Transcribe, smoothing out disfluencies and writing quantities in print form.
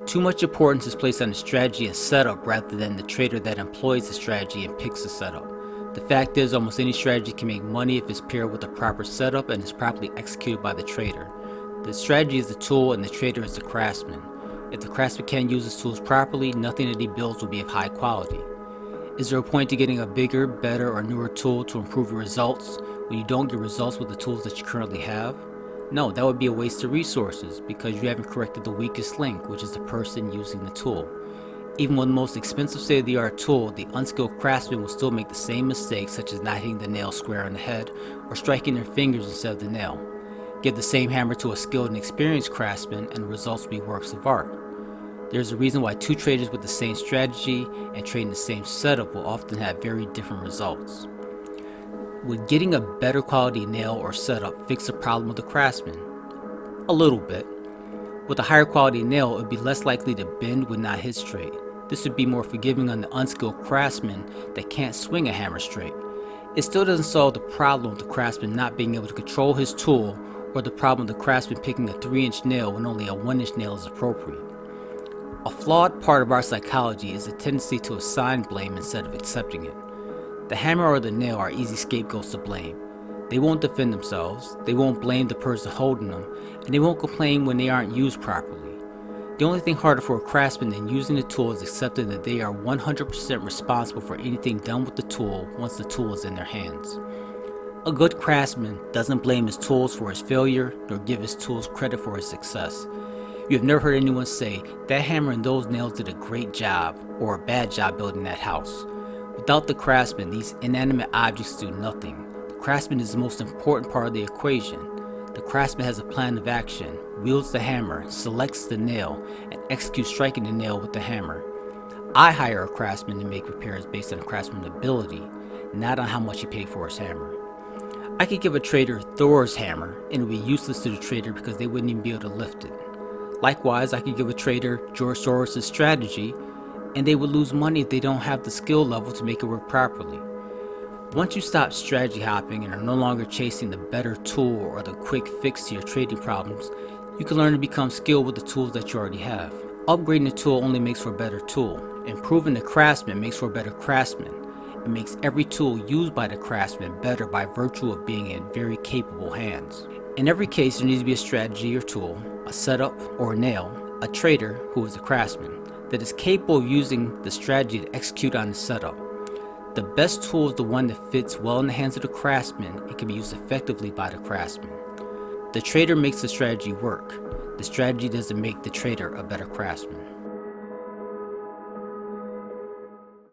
Too much importance is placed on the strategy and setup rather than the trader that employs the strategy and picks the setup. The fact is, almost any strategy can make money if it's paired with a proper setup and is properly executed by the trader. The strategy is the tool and the trader is the craftsman. If the craftsman can't use his tools properly, nothing that he builds will be of high quality. Is there a point to getting a bigger, better, or newer tool to improve your results when you don't get results with the tools that you currently have? No, that would be a waste of resources because you haven't corrected the weakest link, which is the person using the tool. Even with the most expensive state-of-the-art tool, the unskilled craftsman will still make the same mistakes, such as not hitting the nail square on the head or striking their fingers instead of the nail. Give the same hammer to a skilled and experienced craftsman and the results will be works of art. There's a reason why two traders with the same strategy and trading the same setup will often have very different results. Would getting a better quality nail or setup fix the problem of the craftsman? A little bit. With a higher quality nail, it would be less likely to bend when not hit straight. This would be more forgiving on the unskilled craftsman that can't swing a hammer straight. It still doesn't solve the problem of the craftsman not being able to control his tool or the problem of the craftsman picking a 3-inch nail when only a 1-inch nail is appropriate. A flawed part of our psychology is the tendency to assign blame instead of accepting it. The hammer or the nail are easy scapegoats to blame. They won't defend themselves, they won't blame the person holding them, and they won't complain when they aren't used properly. The only thing harder for a craftsman than using the tool is accepting that they are 100% responsible for anything done with the tool once the tool is in their hands. A good craftsman doesn't blame his tools for his failure, nor give his tools credit for his success. You have never heard anyone say, "That hammer and those nails did a great job," or "a bad job building that house." Without the craftsman, these inanimate objects do nothing. The craftsman is the most important part of the equation. The craftsman has a plan of action, wields the hammer, selects the nail, and executes striking the nail with the hammer. I hire a craftsman to make repairs based on a craftsman's ability, not on how much he paid for his hammer. I could give a trader Thor's hammer, and it would be useless to the trader because they wouldn't even be able to lift it. Likewise, I could give a trader George Soros' strategy, and they would lose money if they don't have the skill level to make it work properly. Once you stop strategy hopping and are no longer chasing the better tool or the quick fix to your trading problems, you can learn to become skilled with the tools that you already have. Upgrading the tool only makes for a better tool. Improving the craftsman makes for a better craftsman. It makes every tool used by the craftsman better by virtue of being in very capable hands. In every case, there needs to be a strategy or tool, a setup or a nail, a trader, who is a craftsman, that is capable of using the strategy to execute on the setup. The best tool is the one that fits well in the hands of the craftsman and can be used effectively by the craftsman. The trader makes the strategy work. The strategy doesn't make the trader a better craftsman.